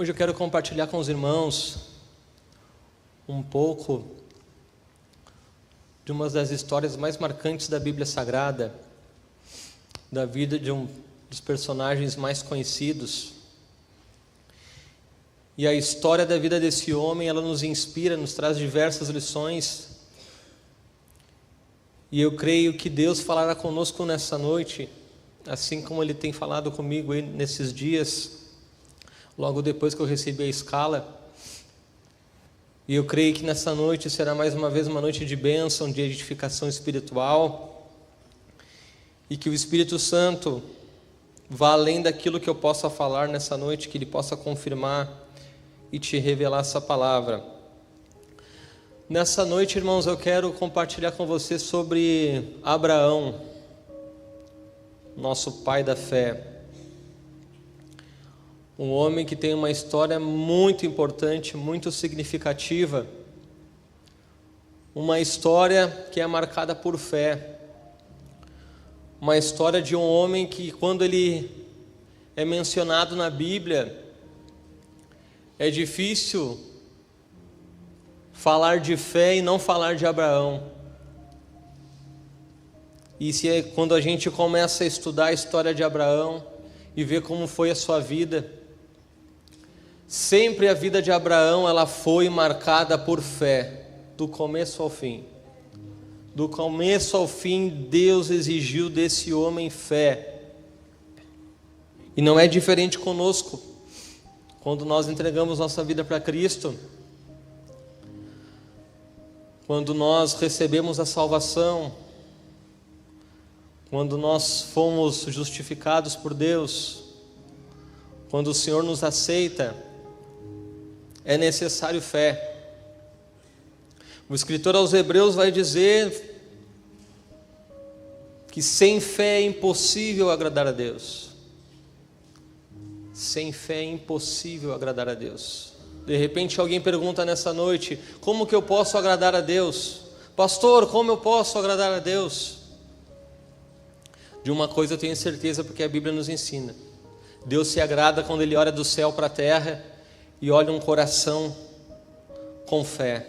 Hoje eu quero compartilhar com os irmãos um pouco de uma das histórias mais marcantes da Bíblia Sagrada, da vida de um dos personagens mais conhecidos. E a história da vida desse homem, ela nos inspira, nos traz diversas lições. E eu creio que Deus falará conosco nessa noite, assim como Ele tem falado comigo aí nesses dias, logo depois que eu recebi a escala. E eu creio que nessa noite será mais uma vez uma noite de bênção, de edificação espiritual, e que o Espírito Santo vá além daquilo que eu possa falar nessa noite, que Ele possa confirmar e te revelar essa palavra. Nessa noite, irmãos, eu quero compartilhar com você sobre Abraão, nosso pai da fé. Um homem que tem uma história muito importante, muito significativa. Uma história que é marcada por fé. Uma história de um homem que, quando ele é mencionado na Bíblia, é difícil falar de fé e não falar de Abraão. E quando a gente começa a estudar a história de Abraão e ver como foi a sua vida, sempre a vida de Abraão ela foi marcada por fé, do começo ao fim. Do começo ao fim, Deus exigiu desse homem fé. E não é diferente conosco. Quando nós entregamos nossa vida para Cristo, quando nós recebemos a salvação, quando nós fomos justificados por Deus, quando o Senhor nos aceita, é necessário fé. O escritor aos Hebreus vai dizer que sem fé é impossível agradar a Deus. Sem fé é impossível agradar a Deus. De repente alguém pergunta nessa noite: como que eu posso agradar a Deus? Pastor, como eu posso agradar a Deus? De uma coisa eu tenho certeza, porque a Bíblia nos ensina: Deus se agrada quando Ele olha do céu para a terra e olha um coração com fé.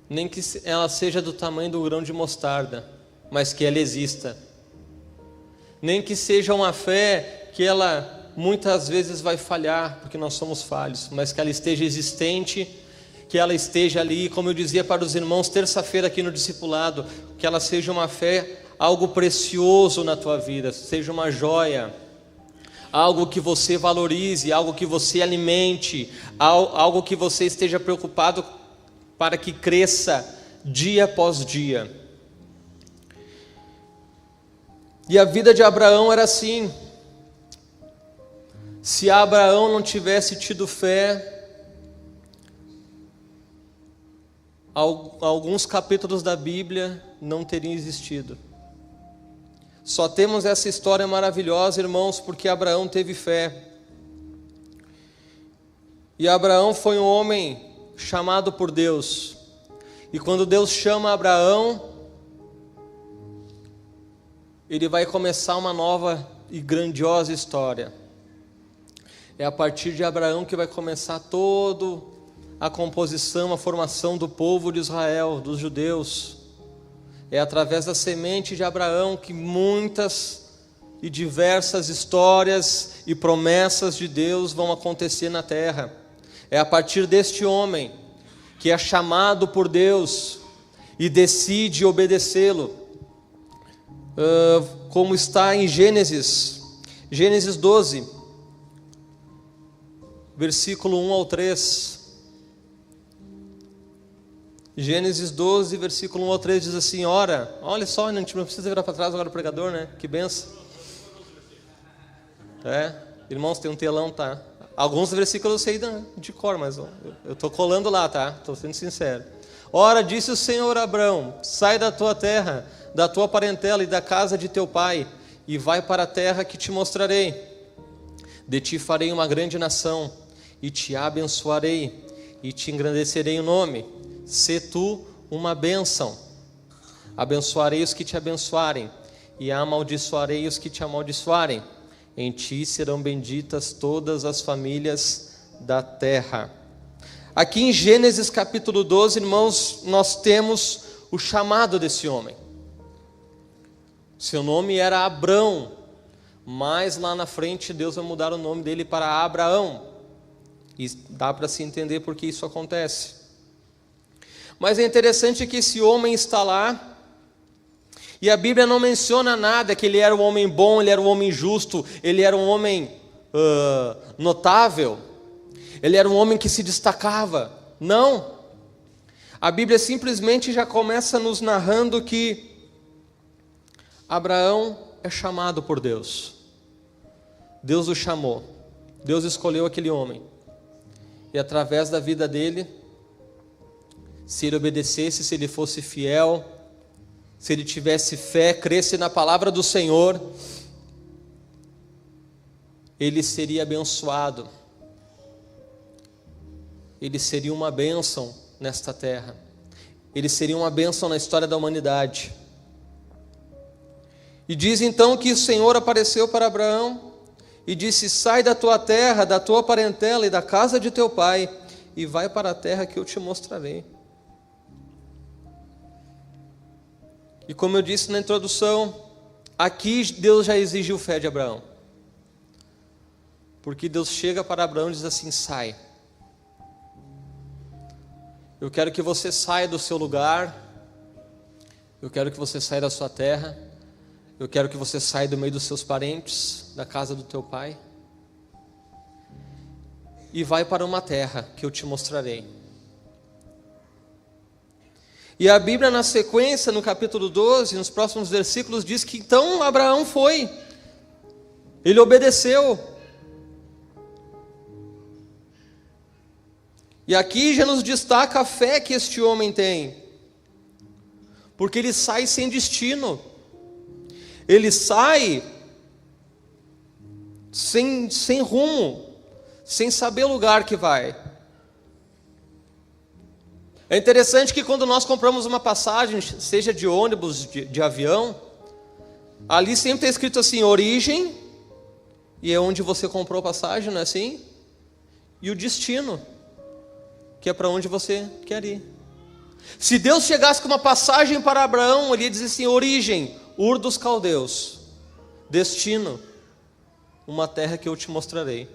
Nem que ela seja do tamanho do grão de mostarda, mas que ela exista. Nem que seja uma fé que ela muitas vezes vai falhar, porque nós somos falhos, mas que ela esteja existente, que ela esteja ali, como eu dizia para os irmãos terça-feira aqui no discipulado, que ela seja uma fé, algo precioso na tua vida, seja uma joia, algo que você valorize, algo que você alimente, algo que você esteja preocupado para que cresça dia após dia. E a vida de Abraão era assim. Se Abraão não tivesse tido fé, alguns capítulos da Bíblia não teriam existido. Só temos essa história maravilhosa, irmãos, porque Abraão teve fé. E Abraão foi um homem chamado por Deus. E quando Deus chama Abraão, Ele vai começar uma nova e grandiosa história. É a partir de Abraão que vai começar toda a composição, a formação do povo de Israel, dos judeus. É através da semente de Abraão que muitas e diversas histórias e promessas de Deus vão acontecer na terra. É a partir deste homem que é chamado por Deus e decide obedecê-lo. Como está em Gênesis 12, versículo 1 ao 3. Gênesis 12, versículo 1 ao 3 diz assim: olha só, a gente não precisa virar para trás agora o pregador, né? Que benção. Irmãos, tem um telão, tá? Alguns versículos eu sei de cor, mas eu estou colando lá, tá? Estou sendo sincero. Ora, disse o Senhor a Abrão: sai da tua terra, da tua parentela e da casa de teu pai, e vai para a terra que te mostrarei. De ti farei uma grande nação, e te abençoarei, e te engrandecerei o nome. Sê tu uma bênção. Abençoarei os que te abençoarem, e amaldiçoarei os que te amaldiçoarem. em ti serão benditas todas as famílias da terra. Aqui em Gênesis capítulo 12, irmãos, nós temos o chamado desse homem. Seu nome era Abrão, mas lá na frente Deus vai mudar o nome dele para Abraão. E dá para se entender por que isso acontece. Mas é interessante que esse homem está lá, e a Bíblia não menciona nada, que ele era um homem bom, ele era um homem justo, ele era um homem notável, ele era um homem que se destacava. Não. A Bíblia simplesmente já começa nos narrando que Abraão é chamado por Deus. Deus o chamou. Deus escolheu aquele homem. E através da vida dele, se ele obedecesse, se ele fosse fiel, se ele tivesse fé, cresce na palavra do Senhor, ele seria abençoado. Ele seria uma bênção nesta terra. Ele seria uma bênção na história da humanidade. E diz então que o Senhor apareceu para Abraão e disse: sai da tua terra, da tua parentela e da casa de teu pai, e vai para a terra que eu te mostrarei. E como eu disse na introdução, aqui Deus já exigiu fé de Abraão. Porque Deus chega para Abraão e diz assim: sai. Eu quero que você saia do seu lugar, eu quero que você saia da sua terra, eu quero que você saia do meio dos seus parentes, da casa do teu pai, e vai para uma terra que eu te mostrarei. E a Bíblia, na sequência, no capítulo 12, nos próximos versículos, diz que então Abraão foi, ele obedeceu. E aqui já nos destaca a fé que este homem tem, porque ele sai sem destino, ele sai sem rumo, sem saber o lugar que vai. É interessante que quando nós compramos uma passagem, seja de ônibus, de avião, ali sempre está escrito assim: origem, e é onde você comprou a passagem, não é assim? E o destino, que é para onde você quer ir. Se Deus chegasse com uma passagem para Abraão, ele ia dizer assim: origem, Ur dos Caldeus, destino, uma terra que eu te mostrarei.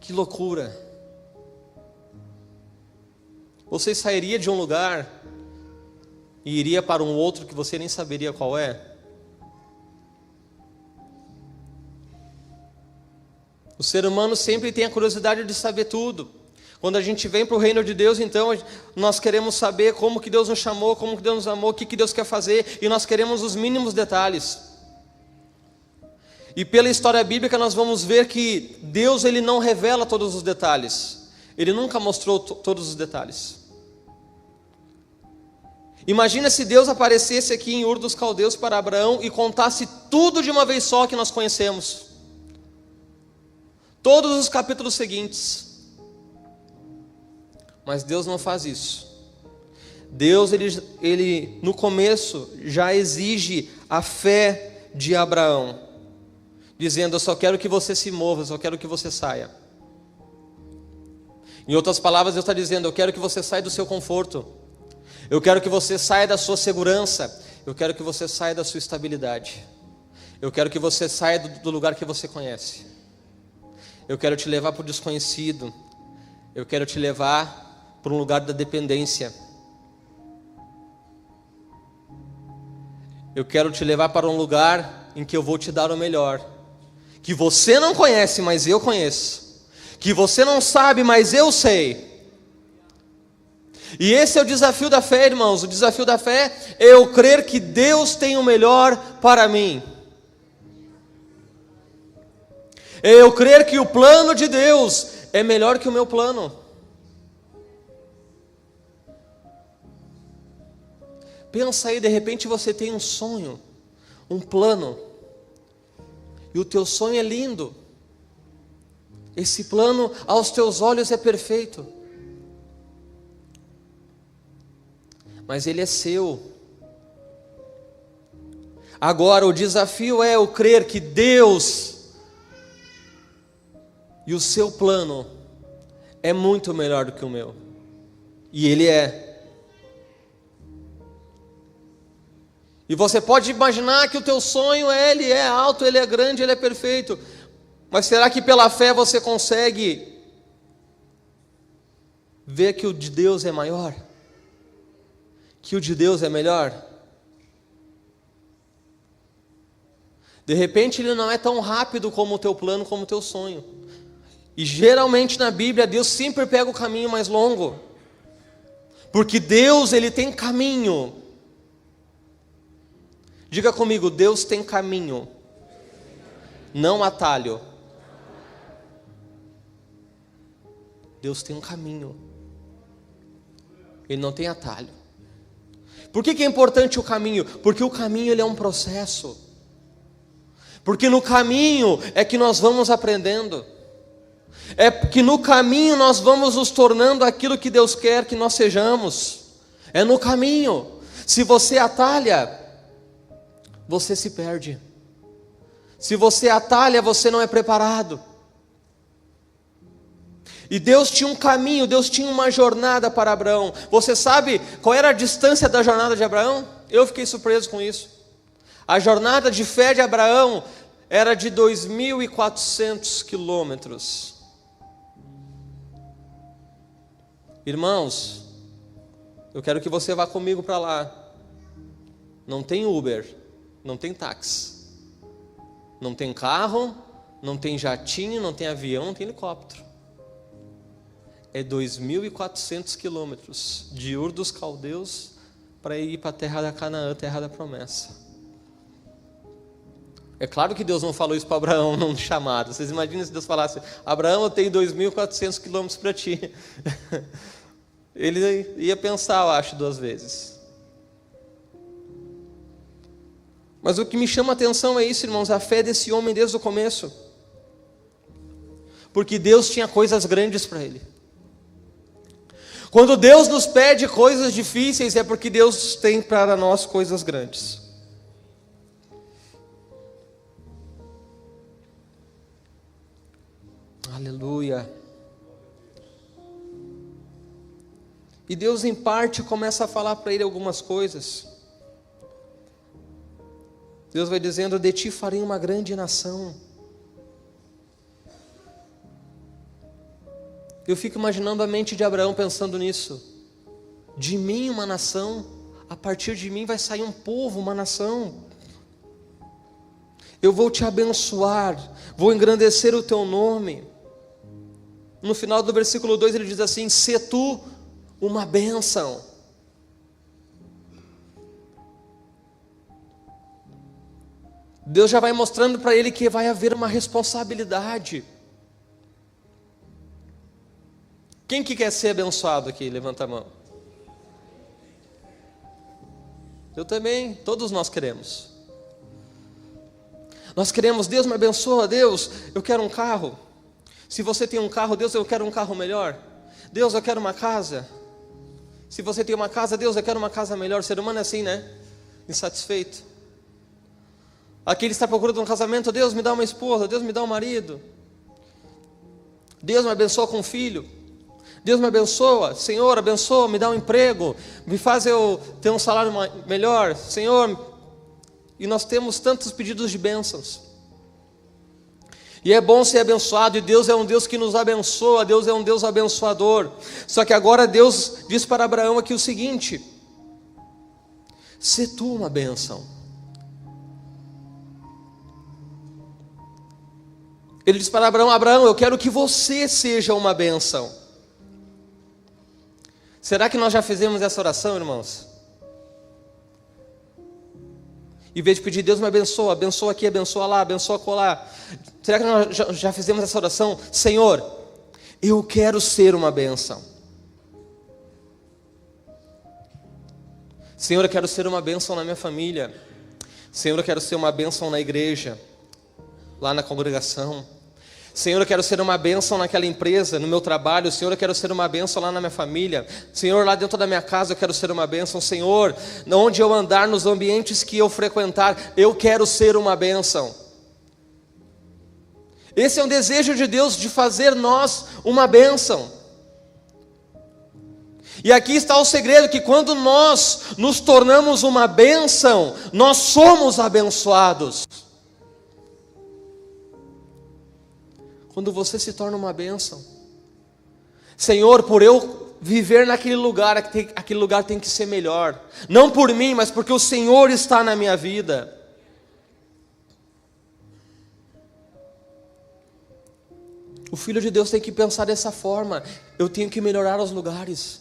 Que loucura! Você sairia de um lugar e iria para um outro que você nem saberia qual é? O ser humano sempre tem a curiosidade de saber tudo. Quando a gente vem para o reino de Deus, então nós queremos saber como que Deus nos chamou, como que Deus nos amou, o que Deus quer fazer, e nós queremos os mínimos detalhes. E pela história bíblica nós vamos ver que Deus, ele não revela todos os detalhes. Ele nunca mostrou todos os detalhes. Imagina se Deus aparecesse aqui em Ur dos Caldeus para Abraão e contasse tudo de uma vez só que nós conhecemos. Todos os capítulos seguintes. Mas Deus não faz isso. Deus, ele no começo já exige a fé de Abraão, dizendo: eu só quero que você se mova, eu só quero que você saia. Em outras palavras, Deus está dizendo: eu quero que você saia do seu conforto, eu quero que você saia da sua segurança, eu quero que você saia da sua estabilidade, eu quero que você saia do lugar que você conhece, eu quero te levar para o desconhecido, eu quero te levar para um lugar da dependência, eu quero te levar para um lugar em que eu vou te dar o melhor, que você não conhece, mas eu conheço, que você não sabe, mas eu sei. E esse é o desafio da fé, irmãos. O desafio da fé é eu crer que Deus tem o melhor para mim. É eu crer que o plano de Deus é melhor que o meu plano. Pensa aí, de repente você tem um sonho, um plano, e o teu sonho é lindo. Esse plano aos teus olhos é perfeito, mas ele é seu. Agora, o desafio é eu crer que Deus e o seu plano é muito melhor do que o meu. E Ele é. E você pode imaginar que o teu sonho ele é alto, ele é grande, ele é perfeito. Mas será que pela fé você consegue ver que o de Deus é maior? Que o de Deus é melhor? De repente ele não é tão rápido como o teu plano, como o teu sonho. E geralmente na Bíblia Deus sempre pega o caminho mais longo. Porque Deus, Ele tem caminho. Diga comigo, Deus tem caminho, não atalho. Deus tem um caminho. Ele não tem atalho. Por que é importante o caminho? Porque o caminho ele é um processo. Porque no caminho é que nós vamos aprendendo. É que no caminho nós vamos nos tornando aquilo que Deus quer que nós sejamos. É no caminho. Se você atalha, você se perde. Se você atalha, você não é preparado. E Deus tinha um caminho, Deus tinha uma jornada para Abraão. Você sabe qual era a distância da jornada de Abraão? Eu fiquei surpreso com isso. A jornada de fé de Abraão era de 2.400 quilômetros. Irmãos, eu quero que você vá comigo para lá. Não tem Uber, não tem táxi, não tem carro, não tem jatinho, não tem avião, não tem helicóptero. É 2.400 quilômetros de Ur dos Caldeus para ir para a terra da Canaã, terra da promessa. É claro que Deus não falou isso para Abraão num chamado. Vocês imaginam se Deus falasse: Abraão, eu tenho 2.400 quilômetros para ti. Ele ia pensar, eu acho, 2 vezes. Mas o que me chama a atenção é isso, irmãos, a fé desse homem desde o começo. Porque Deus tinha coisas grandes para ele. Quando Deus nos pede coisas difíceis, é porque Deus tem para nós coisas grandes. Aleluia. E Deus em parte começa a falar para ele algumas coisas. Deus vai dizendo: de ti farei uma grande nação. Eu fico imaginando a mente de Abraão pensando nisso. De mim uma nação, a partir de mim vai sair um povo, uma nação. Eu vou te abençoar, vou engrandecer o teu nome. No final do versículo 2 ele diz assim: sê tu uma bênção. Deus já vai mostrando para ele que vai haver uma responsabilidade. Quem que quer ser abençoado aqui? Levanta a mão. Eu também, todos nós queremos. Nós queremos: Deus me abençoa, Deus, eu quero um carro. Se você tem um carro, Deus, eu quero um carro melhor. Deus, eu quero uma casa. Se você tem uma casa, Deus, eu quero uma casa melhor. O ser humano é assim, né? Insatisfeito. Aquele está procurando um casamento: Deus, me dá uma esposa, Deus, me dá um marido. Deus, me abençoa com um filho. Deus, me abençoa, Senhor, abençoa, me dá um emprego, me faz eu ter um salário melhor, Senhor. E nós temos tantos pedidos de bênçãos. E é bom ser abençoado, e Deus é um Deus que nos abençoa, Deus é um Deus abençoador. Só que agora Deus diz para Abraão aqui o seguinte: sê tu uma bênção. Ele diz para Abraão: Abraão, eu quero que você seja uma bênção. Será que nós já fizemos essa oração, irmãos? Em vez de pedir: Deus me abençoa, abençoa aqui, abençoa lá, abençoa acolá. Será que nós já fizemos essa oração? Senhor, eu quero ser uma bênção. Senhor, eu quero ser uma bênção na minha família. Senhor, eu quero ser uma bênção na igreja, lá na congregação. Senhor, eu quero ser uma bênção naquela empresa, no meu trabalho. Senhor, eu quero ser uma bênção lá na minha família. Senhor, lá dentro da minha casa eu quero ser uma bênção. Senhor, onde eu andar, nos ambientes que eu frequentar, eu quero ser uma bênção. Esse é um desejo de Deus, de fazer nós uma bênção. E aqui está o segredo, que quando nós nos tornamos uma bênção, nós somos abençoados. Quando você se torna uma bênção, Senhor, por eu viver naquele lugar, aquele lugar tem que ser melhor, não por mim, mas porque o Senhor está na minha vida. O Filho de Deus tem que pensar dessa forma: eu tenho que melhorar os lugares.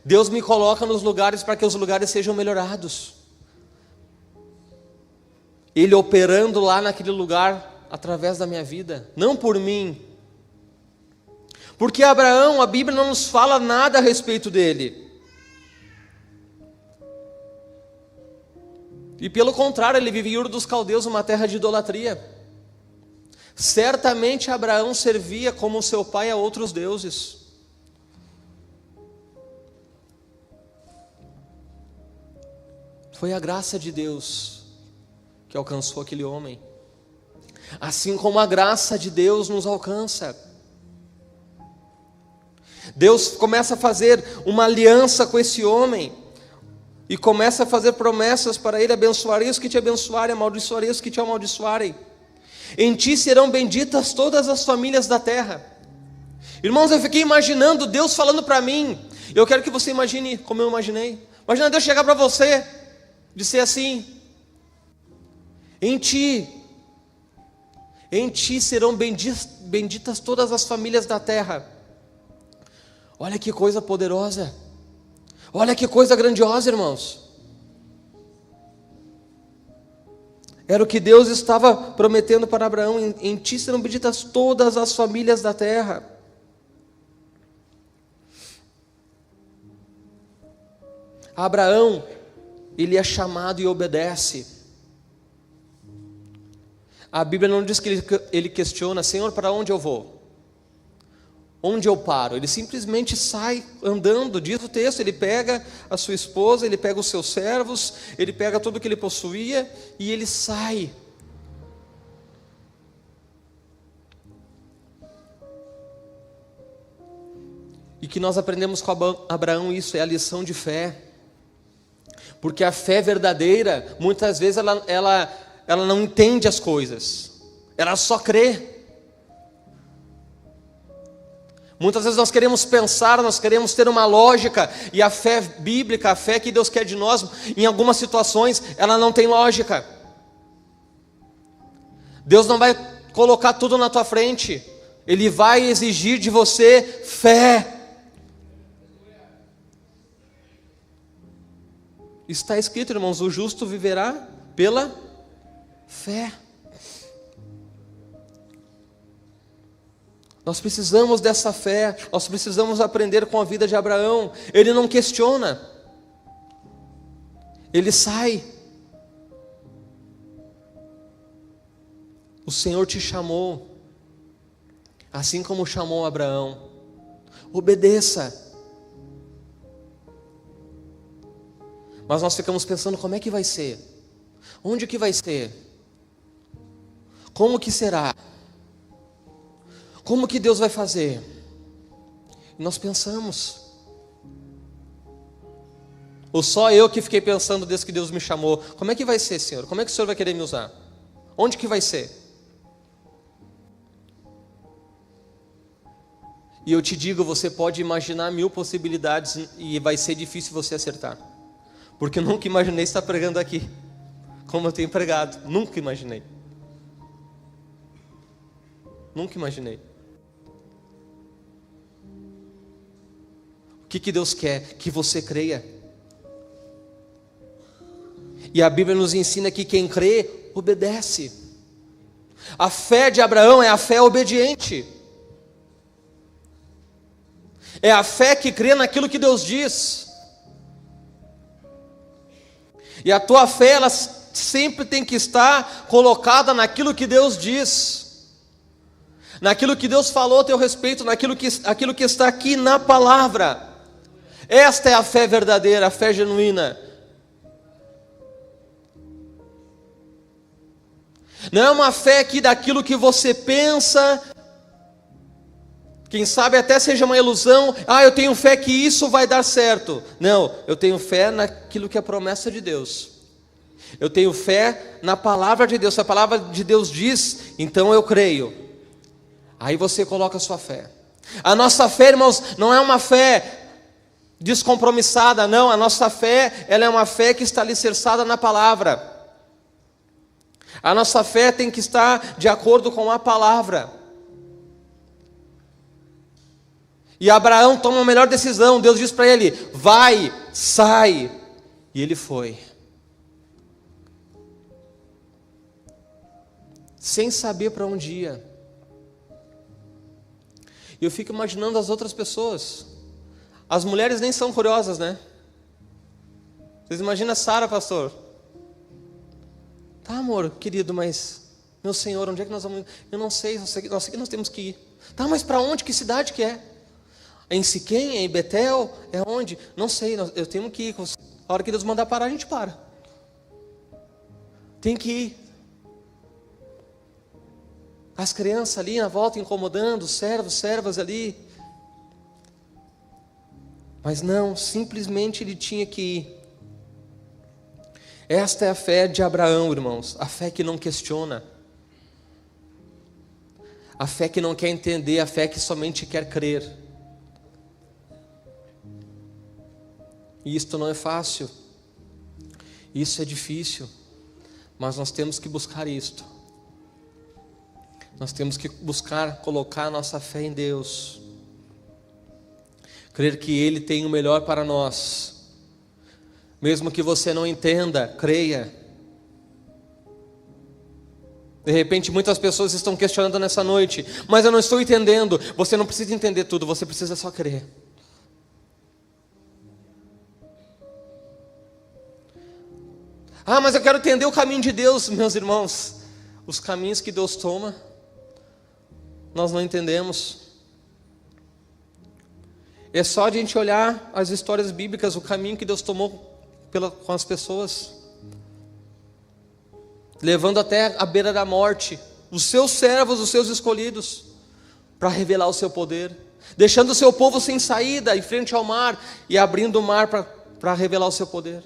Deus me coloca nos lugares para que os lugares sejam melhorados. Ele operando lá naquele lugar através da minha vida, não por mim. Porque Abraão, a Bíblia não nos fala nada a respeito dele. E pelo contrário, ele vivia em Ur dos Caldeus, uma terra de idolatria. Certamente Abraão servia como seu pai a outros deuses. Foi a graça de Deus que alcançou aquele homem. Assim como a graça de Deus nos alcança. Deus começa a fazer uma aliança com esse homem, e começa a fazer promessas para ele: abençoarei os que te abençoarem, amaldiçoarei os que te amaldiçoarem. Em ti serão benditas todas as famílias da terra. Irmãos, eu fiquei imaginando Deus falando para mim. Eu quero que você imagine como eu imaginei. Imagina Deus chegar para você, dizer assim: em ti serão benditas todas as famílias da terra. Olha que coisa poderosa. Olha que coisa grandiosa, irmãos. Era o que Deus estava prometendo para Abraão: em ti serão benditas todas as famílias da terra. Abraão, ele é chamado e obedece. A Bíblia não diz que ele questiona: Senhor, para onde eu vou? Onde eu paro? Ele simplesmente sai andando, diz o texto. Ele pega a sua esposa, ele pega os seus servos, ele pega tudo que ele possuía e ele sai. E que nós aprendemos com Abraão isso, é a lição de fé. Porque a fé verdadeira, muitas vezes ela não entende as coisas, ela só crê. Muitas vezes nós queremos pensar, nós queremos ter uma lógica, e a fé bíblica, a fé que Deus quer de nós, em algumas situações, ela não tem lógica. Deus não vai colocar tudo na tua frente, Ele vai exigir de você fé. Está escrito, irmãos: o justo viverá pela fé. Nós precisamos dessa fé, nós precisamos aprender com a vida de Abraão. Ele não questiona, ele sai. O Senhor te chamou, assim como chamou Abraão. Obedeça. Mas nós ficamos pensando: como é que vai ser? Onde que vai ser? Como que será? Como que Deus vai fazer? E nós pensamos. Ou só eu que fiquei pensando desde que Deus me chamou: como é que vai ser, Senhor? Como é que o Senhor vai querer me usar? Onde que vai ser? E eu te digo, você pode imaginar 1000 possibilidades e vai ser difícil você acertar. Porque eu nunca imaginei estar pregando aqui como eu tenho pregado. Nunca imaginei. Nunca imaginei. O que Deus quer? Que você creia. E a Bíblia nos ensina que quem crê, obedece. A fé de Abraão é a fé obediente. É a fé que crê naquilo que Deus diz. E a tua fé, ela sempre tem que estar colocada naquilo que Deus diz. naquilo que Deus falou a teu respeito, aquilo que está aqui na palavra. Esta é a fé verdadeira, a fé genuína. Não é uma fé aqui daquilo que você pensa, quem sabe até seja uma ilusão. Eu tenho fé que isso vai dar certo. Não, eu tenho fé naquilo que é promessa de Deus. Eu tenho fé na palavra de Deus. Se a palavra de Deus diz, então eu creio. Aí você coloca a sua fé. A nossa fé, irmãos, não é uma fé descompromissada, não. A nossa fé, ela é uma fé que está alicerçada na palavra. A nossa fé tem que estar de acordo com a palavra. E Abraão toma a melhor decisão. Deus diz para ele: vai, sai. E ele foi. Sem saber para onde ia. E eu fico imaginando as outras pessoas. As mulheres nem são curiosas, né? Vocês imaginam a Sara, pastor? Tá, amor, querido, mas meu Senhor, onde é que nós vamos? Eu não sei, eu sei que nós temos que ir. Tá, mas para onde? Que cidade que é? É em Siquém? É em Betel? É onde? Não sei, eu tenho que ir. A hora que Deus mandar parar, a gente para. Tem que ir. As crianças ali na volta incomodando, os servos, servas ali. Mas não, simplesmente ele tinha que ir. Esta é a fé de Abraão, irmãos. A fé que não questiona. A fé que não quer entender, a fé que somente quer crer. E isto não é fácil. Isso é difícil. Mas nós temos que buscar isto. Nós temos que buscar colocar a nossa fé em Deus. Crer que Ele tem o melhor para nós. Mesmo que você não entenda, creia. De repente muitas pessoas estão questionando nessa noite: mas eu não estou entendendo. Você não precisa entender tudo, você precisa só crer. Mas eu quero entender o caminho de Deus. Meus irmãos, os caminhos que Deus toma, nós não entendemos. É só a gente olhar as histórias bíblicas, o caminho que Deus tomou com as pessoas, levando até a beira da morte os seus servos, os seus escolhidos, para revelar o seu poder, deixando o seu povo sem saída em frente ao mar e abrindo o mar para revelar o seu poder.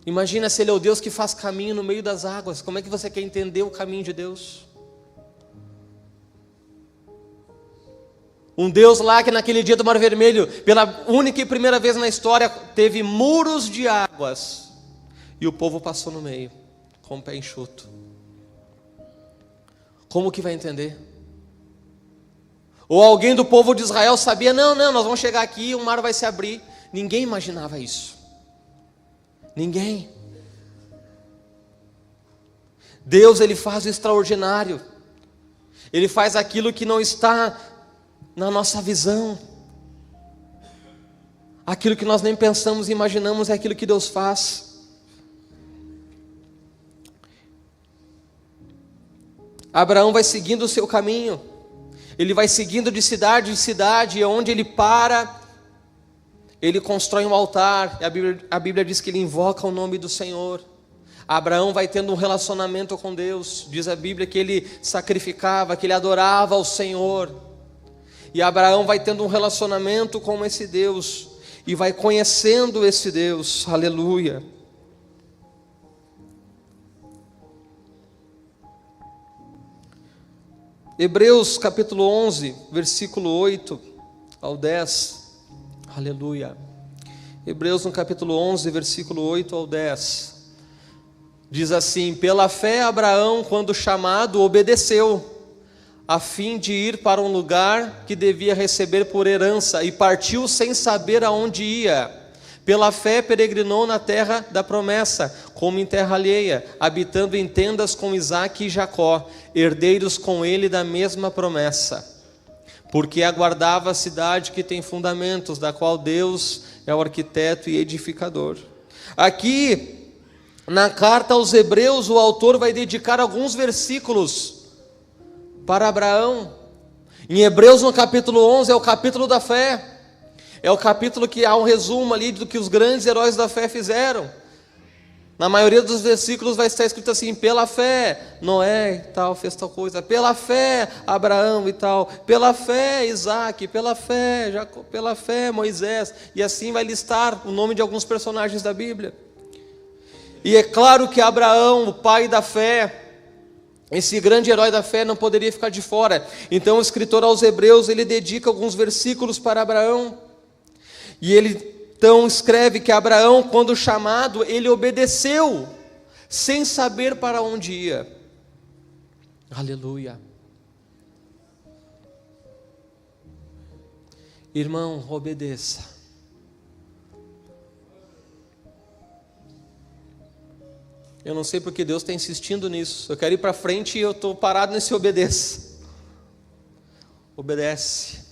Imagina se Ele é o Deus que faz caminho no meio das águas. Como é que você quer entender o caminho de Deus? Um Deus lá que naquele dia do Mar Vermelho, pela única e primeira vez na história, teve muros de águas, e o povo passou no meio, com o pé enxuto. Como que vai entender? Ou alguém do povo de Israel sabia: não, nós vamos chegar aqui e o mar vai se abrir. Ninguém imaginava isso. Ninguém. Deus, Ele faz o extraordinário. Ele faz aquilo que não está na nossa visão. Aquilo que nós nem pensamos e imaginamos é aquilo que Deus faz. Abraão vai seguindo o seu caminho. Ele vai seguindo de cidade em cidade, e onde ele para, ele constrói um altar. E a Bíblia diz que ele invoca o nome do Senhor. Abraão vai tendo um relacionamento com Deus. Diz a Bíblia que ele sacrificava, que ele adorava ao Senhor. E Abraão vai tendo um relacionamento com esse Deus, e vai conhecendo esse Deus. Aleluia. Hebreus capítulo 11, versículo 8 ao 10. Aleluia. Hebreus no capítulo 11, versículo 8 ao 10. Diz assim: pela fé Abraão, quando chamado, obedeceu, a fim de ir para um lugar que devia receber por herança, e partiu sem saber aonde ia. Pela fé peregrinou na terra da promessa, como em terra alheia, habitando em tendas com Isaque e Jacó, herdeiros com ele da mesma promessa. Porque aguardava a cidade que tem fundamentos, da qual Deus é o arquiteto e edificador. Aqui, Na carta aos Hebreus, o autor vai dedicar alguns versículos para Abraão. Em Hebreus, no capítulo 11, é o capítulo da fé. É o capítulo que há um resumo ali do que os grandes heróis da fé fizeram. Na maioria dos versículos vai estar escrito assim: pela fé, Noé e tal fez tal coisa. Pela fé, Abraão e tal. Pela fé, Isaac. Pela fé, Jacó. Pela fé, Moisés. E assim vai listar o nome de alguns personagens da Bíblia. E é claro que Abraão, o pai da fé, esse grande herói da fé, não poderia ficar de fora. Então o escritor aos Hebreus, ele dedica alguns versículos para Abraão. E ele então escreve que Abraão, quando chamado, ele obedeceu, sem saber para onde ia. Aleluia. Irmão, obedeça. Eu não sei porque Deus está insistindo nisso. Eu quero ir para frente e eu estou parado nesse obedeça. Obedece.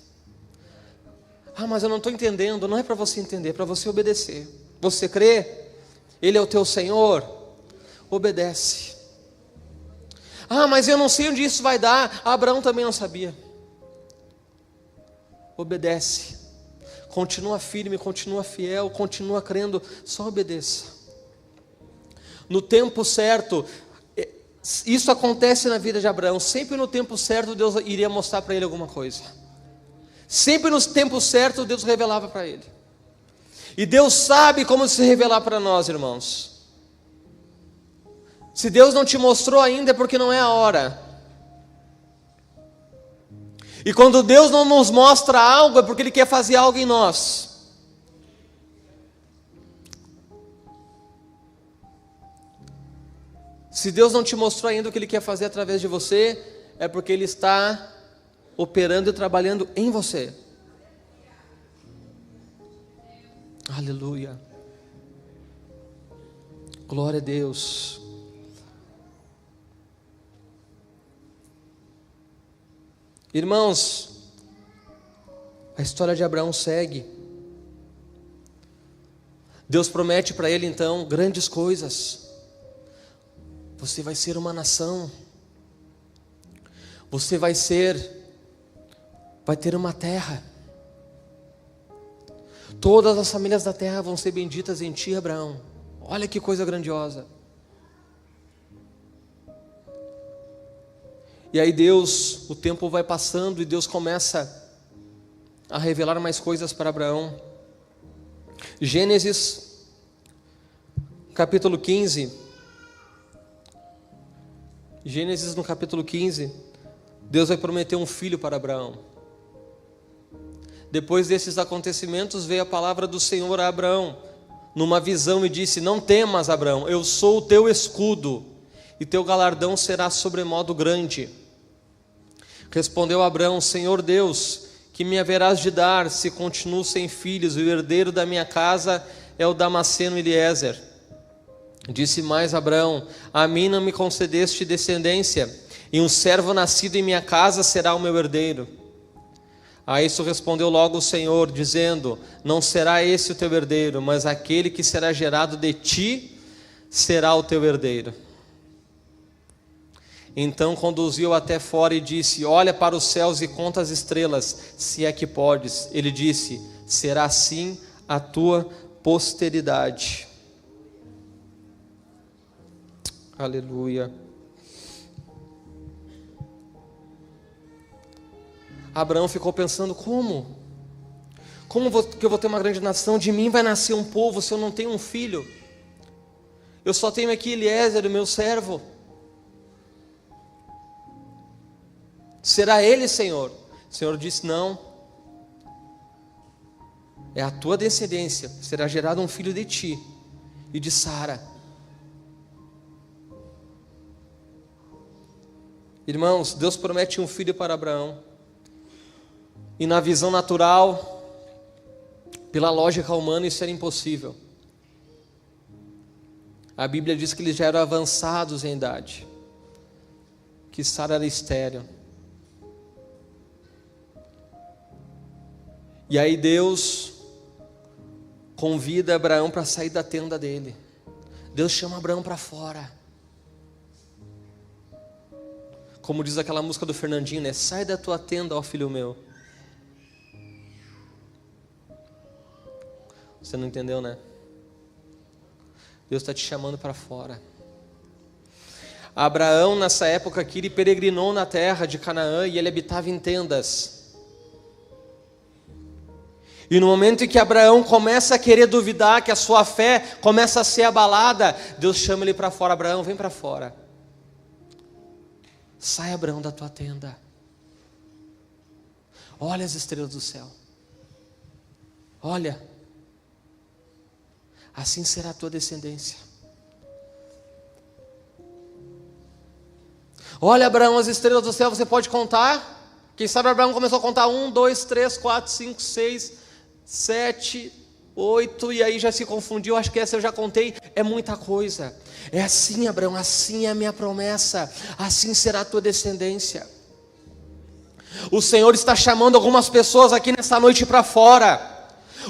Ah, mas eu não estou entendendo. Não é para você entender, é para você obedecer. Você crê? Ele é o teu Senhor? Obedece. Ah, mas eu não sei onde isso vai dar. Abraão também não sabia. Obedece. Continua firme, continua fiel, continua crendo. Só obedeça. No tempo certo, isso acontece na vida de Abraão. Sempre no tempo certo Deus iria mostrar para ele alguma coisa. Sempre no tempo certo Deus revelava para ele. E Deus sabe como se revelar para nós, irmãos. Se Deus não te mostrou ainda é porque não é a hora. E quando Deus não nos mostra algo é porque Ele quer fazer algo em nós. Se Deus não te mostrou ainda o que Ele quer fazer através de você, é porque Ele está operando e trabalhando em você. Aleluia. Glória a Deus. Irmãos, a história de Abraão segue. Deus promete para ele então grandes coisas. Você vai ser uma nação. Você vai ter uma terra. Todas as famílias da terra vão ser benditas em ti, Abraão. Olha que coisa grandiosa. E aí Deus, o tempo vai passando e Deus começa a revelar mais coisas para Abraão. Gênesis, capítulo 15. Gênesis no capítulo 15, Deus vai prometer um filho para Abraão. Depois desses acontecimentos veio a palavra do Senhor a Abraão, numa visão, e disse: não temas, Abraão, eu sou o teu escudo, e teu galardão será sobremodo grande. Respondeu Abraão: Senhor Deus, que me haverás de dar, se continuo sem filhos, o herdeiro da minha casa é o Damasceno Eliezer. Disse mais Abraão: a mim não me concedeste descendência, e um servo nascido em minha casa será o meu herdeiro. A isso respondeu logo o Senhor, dizendo: não será esse o teu herdeiro, mas aquele que será gerado de ti será o teu herdeiro. Então conduziu até fora e disse: olha para os céus e conta as estrelas, se é que podes. Ele disse: será assim a tua posteridade. Aleluia. Abraão ficou pensando: como que eu vou ter uma grande nação? De mim vai nascer um povo se eu não tenho um filho? Eu só tenho aqui Eliezer, o meu servo. Será ele, Senhor? O Senhor disse: não. É a tua descendência, será gerado um filho de ti e de Sara. Irmãos, Deus promete um filho para Abraão. E na visão natural, pela lógica humana, isso era impossível. A Bíblia diz que eles já eram avançados em idade, que Sara era estéril. E aí Deus convida Abraão para sair da tenda dele, Deus chama Abraão para fora. Como diz aquela música do Fernandinho, né? Sai da tua tenda, ó filho meu. Você não entendeu, né? Deus está te chamando para fora. Abraão, nessa época aqui, ele peregrinou na terra de Canaã e ele habitava em tendas. E no momento em que Abraão começa a querer duvidar, que a sua fé começa a ser abalada, Deus chama ele para fora. Abraão, vem para fora. Sai, Abraão, da tua tenda. Olha as estrelas do céu. Olha. Assim será a tua descendência. Olha, Abraão, as estrelas do céu, você pode contar? Quem sabe Abraão começou a contar 1, 2, 3, 4, 5, 6, 7, 8, e aí já se confundiu, acho que essa eu já contei, é muita coisa. É assim, Abraão, assim é a minha promessa, assim será a tua descendência. O Senhor está chamando algumas pessoas aqui nessa noite para fora.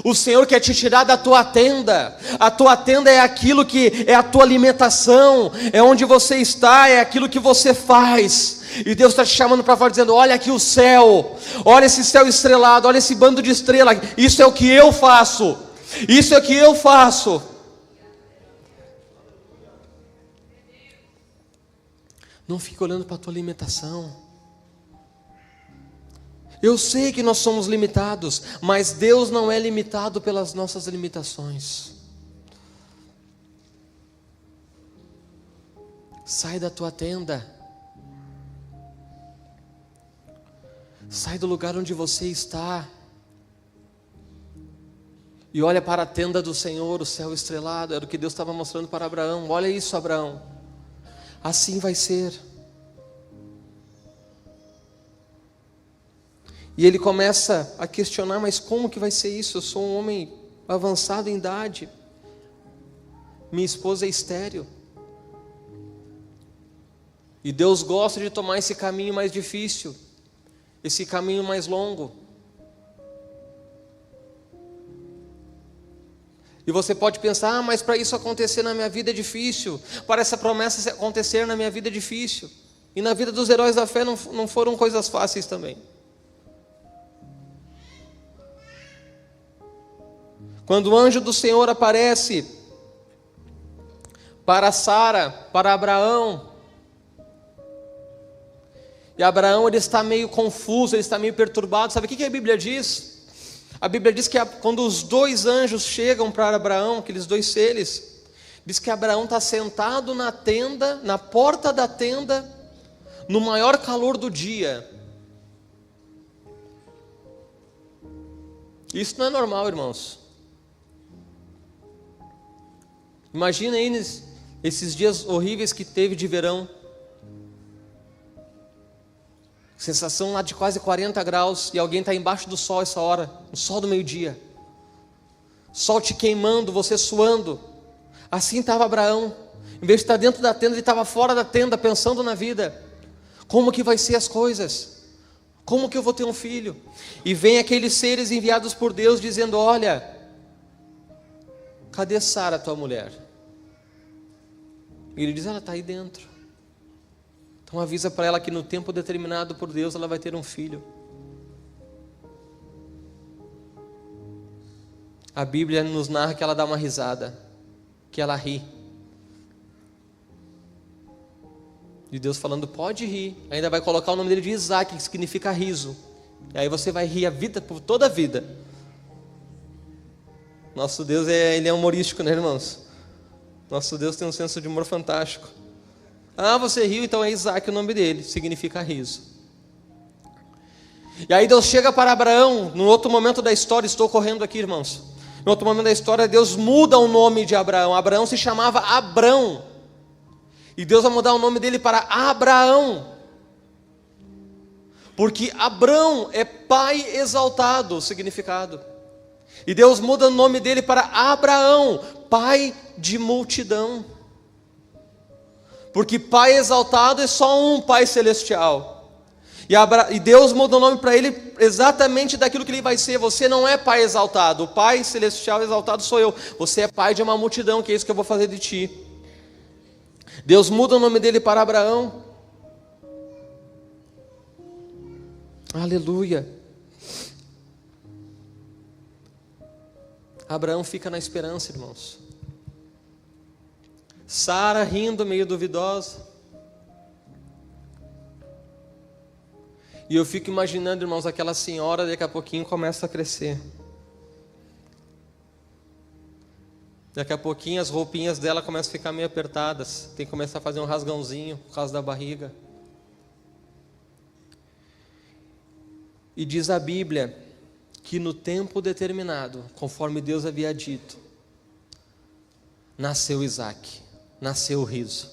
O Senhor quer te tirar da tua tenda. A tua tenda é aquilo que é a tua alimentação, é onde você está, é aquilo que você faz. E Deus está te chamando para fora, dizendo: olha aqui o céu, olha esse céu estrelado, olha esse bando de estrelas. Isso é o que eu faço. Isso é o que eu faço. Não fique olhando para a tua alimentação. Eu sei que nós somos limitados, mas Deus não é limitado pelas nossas limitações. Sai da tua tenda. Sai do lugar onde você está. E olha para a tenda do Senhor, o céu estrelado. Era o que Deus estava mostrando para Abraão. Olha isso, Abraão. Assim vai ser. E ele começa a questionar: mas como que vai ser isso? Eu sou um homem avançado em idade. Minha esposa é estéril. E Deus gosta de tomar esse caminho mais difícil, esse caminho mais longo. E você pode pensar: ah, mas para isso acontecer na minha vida é difícil. Para essa promessa acontecer na minha vida é difícil. E na vida dos heróis da fé não foram coisas fáceis também. Quando o anjo do Senhor aparece para Sara, para Abraão, e Abraão ele está meio confuso, ele está meio perturbado. Sabe o que a Bíblia diz? A Bíblia diz que quando os dois anjos chegam para Abraão, aqueles dois seres, diz que Abraão está sentado na tenda, na porta da tenda, no maior calor do dia. Isso não é normal, irmãos. Imagina aí esses dias horríveis que teve de verão. Sensação lá de quase 40 graus e alguém está embaixo do sol essa hora, no sol do meio-dia. Sol te queimando, você suando. Assim estava Abraão. Em vez de estar dentro da tenda, ele estava fora da tenda, pensando na vida. Como que vai ser as coisas? Como que eu vou ter um filho? E vem aqueles seres enviados por Deus dizendo: olha, cadê Sara, tua mulher? E ele diz: ela está aí dentro. Então avisa para ela que no tempo determinado por Deus ela vai ter um filho. A Bíblia nos narra que ela dá uma risada, que ela ri. E Deus falando: pode rir. Ainda vai colocar o nome dele de Isaac, que significa riso. E aí você vai rir a vida, por toda a vida. Nosso Deus ele é humorístico, né, irmãos? Nosso Deus tem um senso de humor fantástico. Ah, você riu, então é Isaac o nome dele, significa riso. E aí Deus chega para Abraão, num outro momento da história, estou correndo aqui, irmãos. Em outro momento da história, Deus muda o nome de Abraão. Abraão se chamava Abrão. E Deus vai mudar o nome dele para Abraão. Porque Abrão é pai exaltado, o significado. E Deus muda o nome dele para Abraão, pai de multidão. Porque pai exaltado é só um pai celestial. E Deus muda o nome para ele exatamente daquilo que ele vai ser. Você não é pai exaltado, o pai celestial exaltado sou eu. Você é pai de uma multidão, que é isso que eu vou fazer de ti. Deus muda o nome dele para Abraão. Aleluia. Abraão fica na esperança, irmãos. Sara rindo, meio duvidosa. E eu fico imaginando, irmãos, aquela senhora daqui a pouquinho começa a crescer. Daqui a pouquinho as roupinhas dela começam a ficar meio apertadas. Tem que começar a fazer um rasgãozinho por causa da barriga. E diz a Bíblia que no tempo determinado, conforme Deus havia dito, nasceu Isaac, nasceu o riso.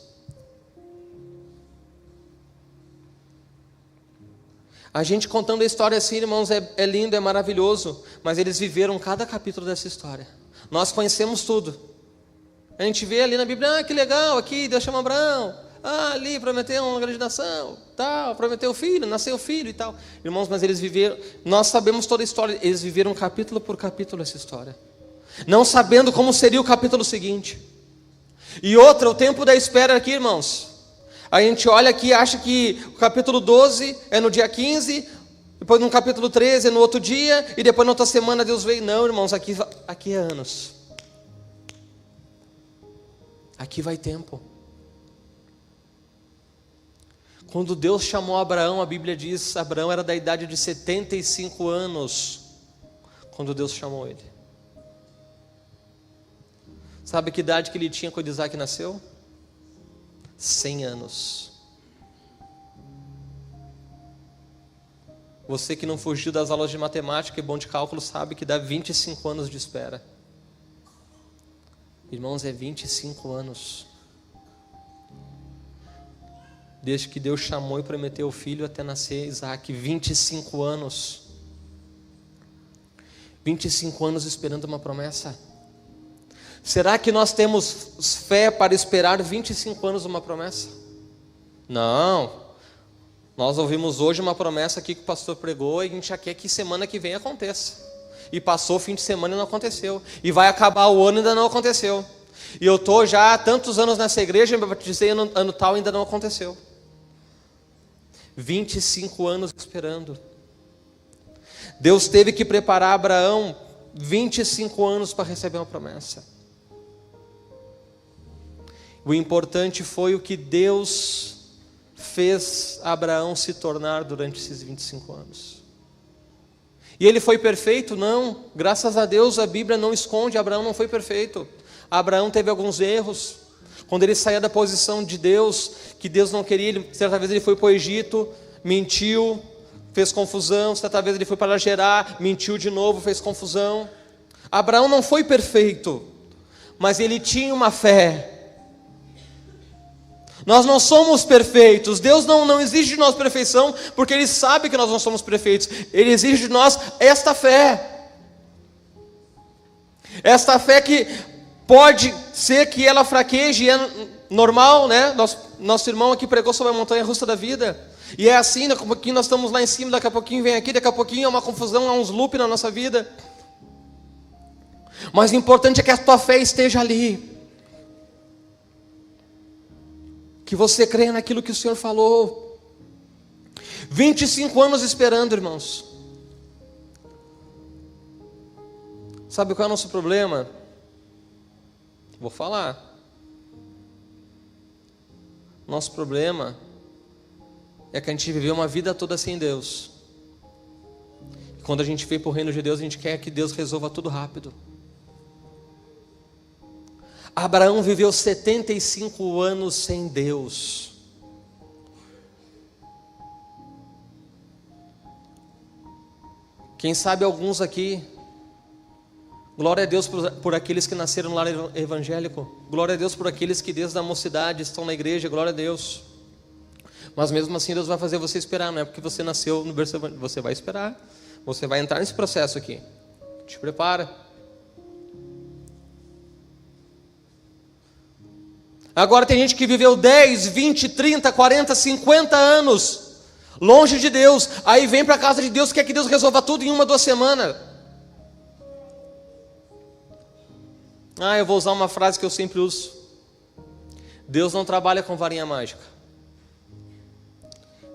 A gente contando a história assim, irmãos, é lindo, é maravilhoso, mas eles viveram cada capítulo dessa história. Nós conhecemos tudo. A gente vê ali na Bíblia, que legal, aqui Deus chama Abraão, ali prometeu uma grande nação, tal, prometeu o filho, nasceu o filho e tal. Irmãos, mas eles viveram, nós sabemos toda a história, eles viveram capítulo por capítulo essa história, não sabendo como seria o capítulo seguinte. E outra, o tempo da espera aqui, irmãos. A gente olha aqui e acha que o capítulo 12 é no dia 15, depois no capítulo 13 é no outro dia, e depois na outra semana Deus veio. Não, irmãos, aqui é anos. Aqui vai tempo. Quando Deus chamou Abraão, a Bíblia diz, Abraão era da idade de 75 anos, quando Deus chamou ele. Sabe que idade que ele tinha quando Isaac nasceu? 100 anos. Você que não fugiu das aulas de matemática e bom de cálculo sabe que dá 25 anos de espera. Irmãos, é 25 anos. Desde que Deus chamou e prometeu o filho até nascer Isaac, 25 anos. 25 anos esperando uma promessa. Será que nós temos fé para esperar 25 anos uma promessa? Não. Nós ouvimos hoje uma promessa aqui que o pastor pregou e a gente já quer que semana que vem aconteça. E passou o fim de semana e não aconteceu. E vai acabar o ano e ainda não aconteceu. E eu estou já há tantos anos nessa igreja, me batizei ano tal e ainda não aconteceu. 25 anos esperando. Deus teve que preparar Abraão 25 anos para receber uma promessa. O importante foi o que Deus fez Abraão se tornar durante esses 25 anos. E ele foi perfeito? Não. Graças a Deus a Bíblia não esconde, Abraão não foi perfeito. Abraão teve alguns erros. Quando ele saía da posição de Deus, que Deus não queria, certa vez ele foi para o Egito, mentiu, fez confusão. Certa vez ele foi para Gerar, mentiu de novo, fez confusão. Abraão não foi perfeito, mas ele tinha uma fé. Nós não somos perfeitos. Deus não exige de nós perfeição, porque Ele sabe que nós não somos perfeitos. Ele exige de nós esta fé. Esta fé que pode ser que ela fraqueje, é normal, né? Nosso irmão aqui pregou sobre a montanha russa da vida. E é assim, daqui a pouquinho nós estamos lá em cima, daqui a pouquinho vem aqui, daqui a pouquinho é uma confusão, há uns loop na nossa vida. Mas o importante é que a tua fé esteja ali. Que você creia naquilo que o Senhor falou. 25 anos esperando, irmãos. Sabe qual é o nosso problema? Vou falar. Nosso problema é que a gente viveu uma vida toda sem Deus. E quando a gente veio para o reino de Deus, a gente quer que Deus resolva tudo rápido. Abraão viveu 75 anos sem Deus. Quem sabe alguns aqui, glória a Deus por aqueles que nasceram no lar evangélico, glória a Deus por aqueles que desde a mocidade estão na igreja, glória a Deus. Mas mesmo assim Deus vai fazer você esperar, não é porque você nasceu no berço evangélico, você vai esperar, você vai entrar nesse processo aqui, te prepara. Agora tem gente que viveu 10, 20, 30, 40, 50 anos longe de Deus. Aí vem para a casa de Deus, quer que Deus resolva tudo em 1, 2 semanas. Eu vou usar uma frase que eu sempre uso. Deus não trabalha com varinha mágica.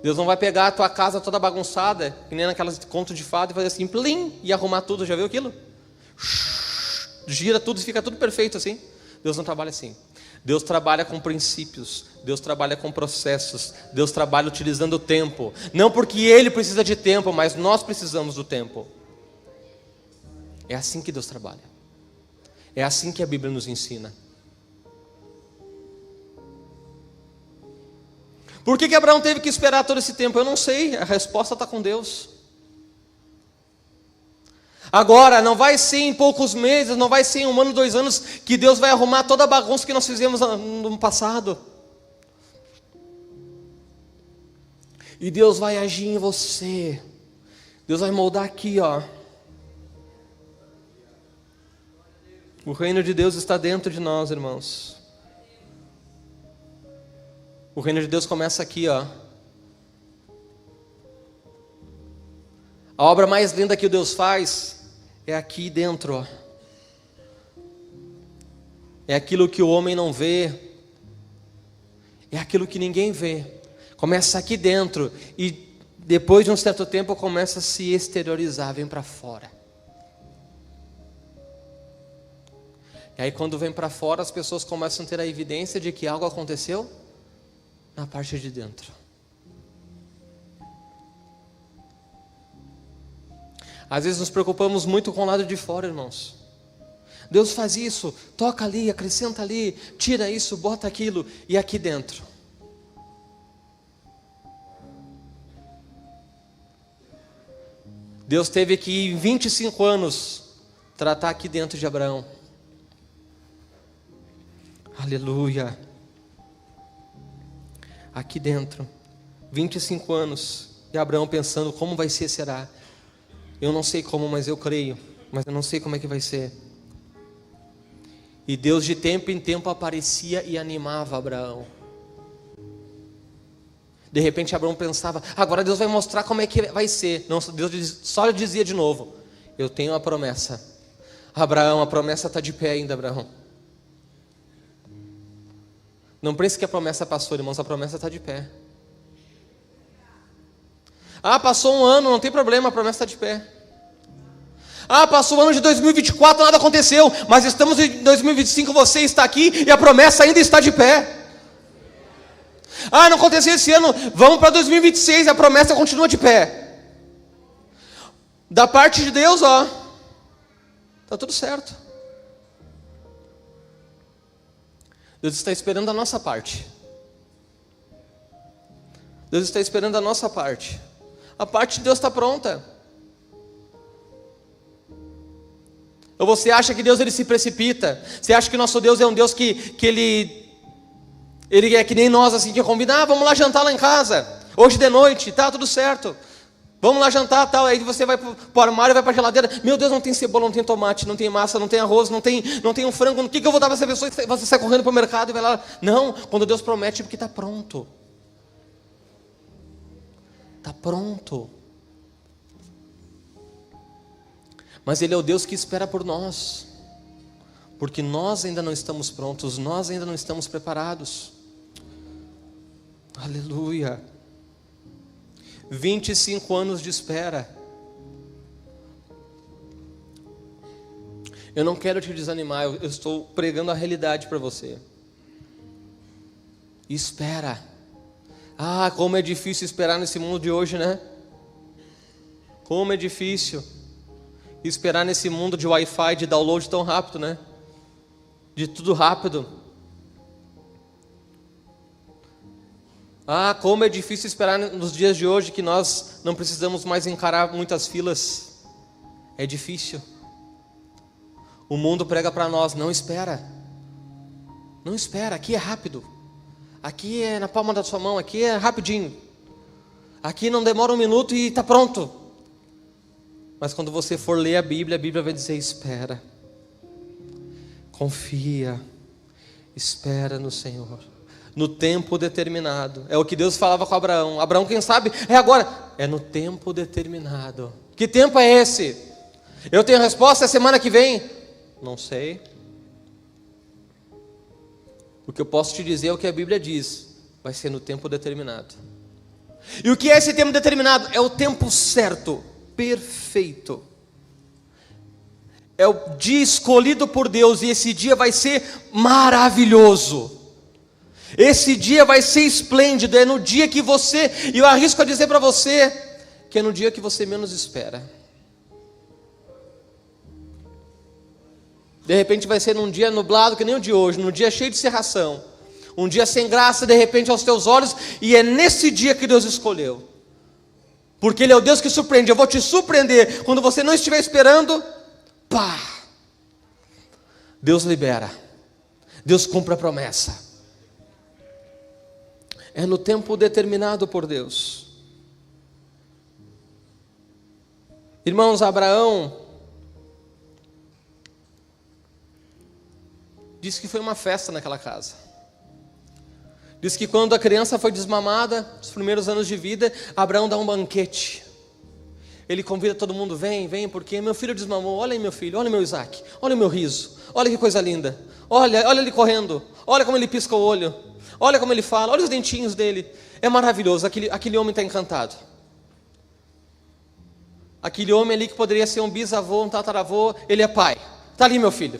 Deus não vai pegar a tua casa toda bagunçada, que nem naquelas contos de fada, e fazer assim, plim, e arrumar tudo. Já viu aquilo? Gira tudo e fica tudo perfeito assim. Deus não trabalha assim. Deus trabalha com princípios. Deus trabalha com processos. Deus trabalha utilizando o tempo. Não porque Ele precisa de tempo, mas nós precisamos do tempo. É assim que Deus trabalha. É assim que a Bíblia nos ensina. Por que Abraão teve que esperar todo esse tempo? Eu não sei, a resposta está com Deus. Agora, não vai ser em poucos meses, não vai ser em 1 ano, 2 anos, que Deus vai arrumar toda a bagunça que nós fizemos no passado. E Deus vai agir em você. Deus vai moldar aqui, ó. O reino de Deus está dentro de nós, irmãos. O reino de Deus começa aqui, ó. A obra mais linda que o Deus faz é aqui dentro, ó. É aquilo que o homem não vê. É aquilo que ninguém vê. Começa aqui dentro e depois de um certo tempo começa a se exteriorizar, vem para fora. E aí quando vem para fora as pessoas começam a ter a evidência de que algo aconteceu na parte de dentro. Às vezes nos preocupamos muito com o lado de fora, irmãos. Deus faz isso, toca ali, acrescenta ali, tira isso, bota aquilo, e aqui dentro. Deus teve que, em 25 anos, tratar aqui dentro de Abraão. Aleluia. Aqui dentro, 25 anos, e Abraão pensando, como vai ser, será? Eu não sei como, mas eu creio, mas eu não sei como é que vai ser. E Deus de tempo em tempo aparecia e animava Abraão. De repente Abraão pensava, agora Deus vai mostrar como é que vai ser. Não, Deus só dizia de novo, eu tenho a promessa. Abraão, a promessa está de pé ainda, Abraão. Não pense que a promessa passou, irmãos, a promessa está de pé. Ah, passou 1 ano, não tem problema, a promessa está de pé. Ah, passou o ano de 2024, nada aconteceu, mas estamos em 2025, você está aqui e a promessa ainda está de pé. Ah, não aconteceu esse ano, vamos para 2026 e a promessa continua de pé. Da parte de Deus, ó, está tudo certo. Deus está esperando a nossa parte. Deus está esperando a nossa parte. A parte de Deus está pronta. Ou você acha que Deus ele se precipita? Você acha que nosso Deus é um Deus que ele é que nem nós, assim, que combina, vamos lá jantar lá em casa, hoje de noite, tá tudo certo. Vamos lá jantar, tal. Aí você vai para o armário, vai para a geladeira. Meu Deus, não tem cebola, não tem tomate, não tem massa, não tem arroz, não tem um frango. O que eu vou dar para essa pessoa? Você sai correndo para o mercado e vai lá. Não, quando Deus promete, porque está pronto. Está pronto. Mas Ele é o Deus que espera por nós. Porque nós ainda não estamos prontos, nós ainda não estamos preparados. Aleluia. 25 anos de espera. Eu não quero te desanimar, eu estou pregando a realidade para você. Espera. Ah, como é difícil esperar nesse mundo de hoje, né? Como é difícil esperar nesse mundo de Wi-Fi, de download tão rápido, né? De tudo rápido. Ah, como é difícil esperar nos dias de hoje que nós não precisamos mais encarar muitas filas. É difícil. O mundo prega para nós, não espera. Não espera, aqui é rápido. Aqui é na palma da sua mão, aqui é rapidinho. Aqui não demora 1 minuto e está pronto. Mas quando você for ler a Bíblia vai dizer, espera. Confia. Espera no Senhor. No tempo determinado. É o que Deus falava com Abraão. Abraão, quem sabe, é agora. É no tempo determinado. Que tempo é esse? Eu tenho a resposta, é semana que vem? Não sei. O que eu posso te dizer é o que a Bíblia diz: vai ser no tempo determinado. E o que é esse tempo determinado? É o tempo certo, perfeito. É o dia escolhido por Deus, e esse dia vai ser maravilhoso. Esse dia vai ser esplêndido. É no dia que você, e eu arrisco a dizer para você, que é no dia que você menos espera. De repente vai ser num dia nublado que nem o de hoje, num dia cheio de cerração, um dia sem graça de repente aos teus olhos, e é nesse dia que Deus escolheu, porque Ele é o Deus que surpreende. Eu vou te surpreender quando você não estiver esperando. Pá! Deus libera, Deus cumpre a promessa. É no tempo determinado por Deus. Irmãos, Abraão diz que foi uma festa naquela casa. Diz que quando a criança foi desmamada, os primeiros anos de vida, Abraão dá um banquete. Ele convida todo mundo: vem, vem, porque meu filho desmamou. Olha aí meu filho, olha meu Isaac, olha o meu riso, olha que coisa linda. Olha ele correndo, olha como ele pisca o olho, olha como ele fala, olha os dentinhos dele. É maravilhoso, aquele homem está encantado. Aquele homem ali que poderia ser um bisavô, um tataravô, ele é pai. Está ali meu filho,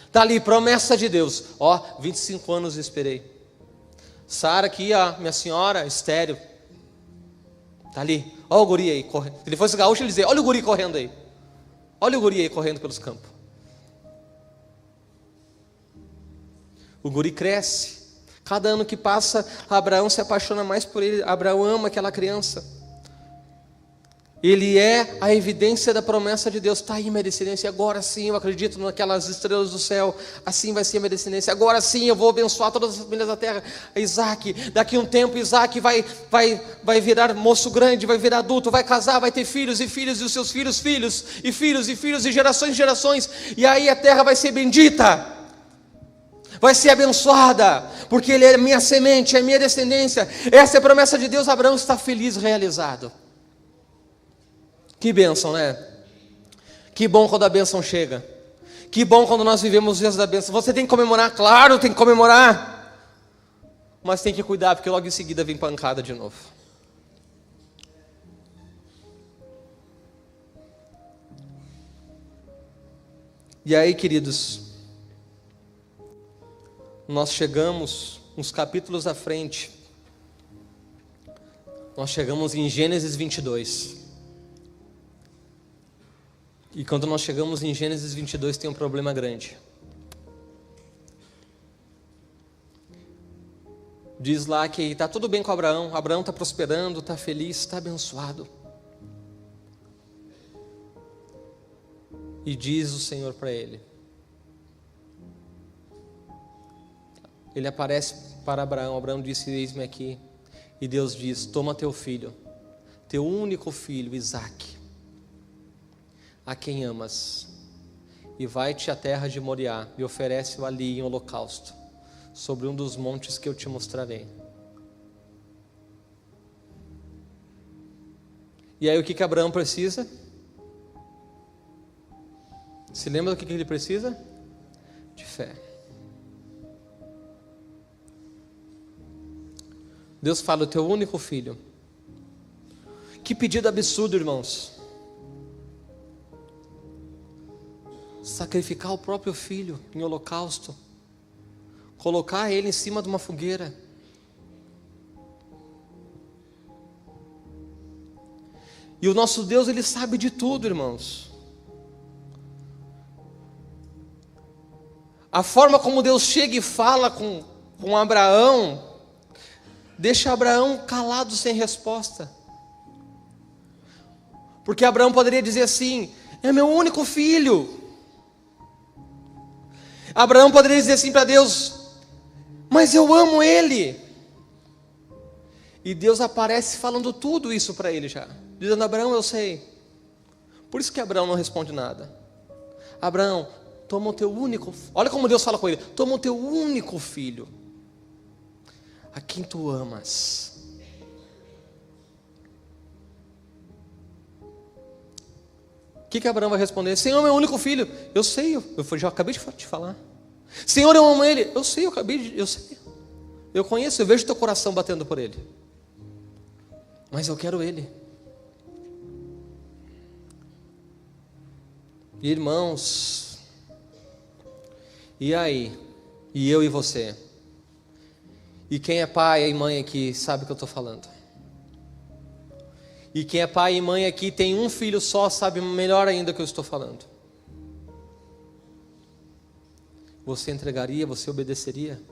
está ali, promessa de Deus. 25 anos esperei. Sara aqui, minha senhora, estéril, está ali. Olha o guri aí correndo. Se ele fosse gaúcho, ele dizia: olha o guri correndo aí. Olha o guri aí correndo pelos campos. O guri cresce. Cada ano que passa, Abraão se apaixona mais por ele. Abraão ama aquela criança. Ele é a evidência da promessa de Deus. Está aí minha descendência, agora sim eu acredito naquelas estrelas do céu. Assim vai ser minha descendência, agora sim eu vou abençoar todas as famílias da terra. Isaac, daqui a um tempo Isaac vai virar moço grande, vai virar adulto, vai casar, vai ter filhos e filhos, e os seus filhos, filhos e filhos e filhos, e gerações e gerações. E aí a terra vai ser bendita, vai ser abençoada, porque ele é minha semente, é minha descendência. Essa é a promessa de Deus. Abraão está feliz, realizado. Que bênção, né? Que bom quando a bênção chega. Que bom quando nós vivemos os dias da bênção. Você tem que comemorar, claro, tem que comemorar, mas tem que cuidar, porque logo em seguida vem pancada de novo. E aí, queridos, nós chegamos uns capítulos à frente. Nós chegamos em Gênesis 22. E quando nós chegamos em Gênesis 22 tem um problema grande. Diz lá que está tudo bem com Abraão. Abraão está prosperando, está feliz, está abençoado. E diz o Senhor para ele. Ele aparece para Abraão. Abraão disse: eis-me aqui. E Deus diz: toma teu filho, teu único filho, Isaque, a quem amas, e vai-te à terra de Moriá, e oferece-o ali em holocausto, sobre um dos montes que eu te mostrarei. E aí o que Abraão precisa? Se lembra do que ele precisa? De fé. Deus fala: o teu único filho. Que pedido absurdo, irmãos. Sacrificar o próprio filho em holocausto, colocar ele em cima de uma fogueira. E o nosso Deus, Ele sabe de tudo, irmãos. A forma como Deus chega e fala com Abraão, deixa Abraão calado sem resposta. Porque Abraão poderia dizer assim: é meu único filho. Abraão poderia dizer assim para Deus: mas eu amo ele. E Deus aparece falando tudo isso para ele já, dizendo: Abraão, eu sei. Por isso que Abraão não responde nada. Abraão, toma o teu único. Olha como Deus fala com ele: toma o teu único filho, a quem tu amas. O que Abraão vai responder? Senhor, meu único filho. Eu sei, eu já acabei de te falar. Senhor, eu amo ele. Eu sei, eu sei. Eu conheço, eu vejo teu coração batendo por ele. Mas eu quero ele. Irmãos, e aí? E eu e você? E quem é pai e mãe aqui sabe o que eu estou falando. E quem é pai e mãe aqui tem um filho só, sabe melhor ainda o que eu estou falando. Você entregaria, você obedeceria?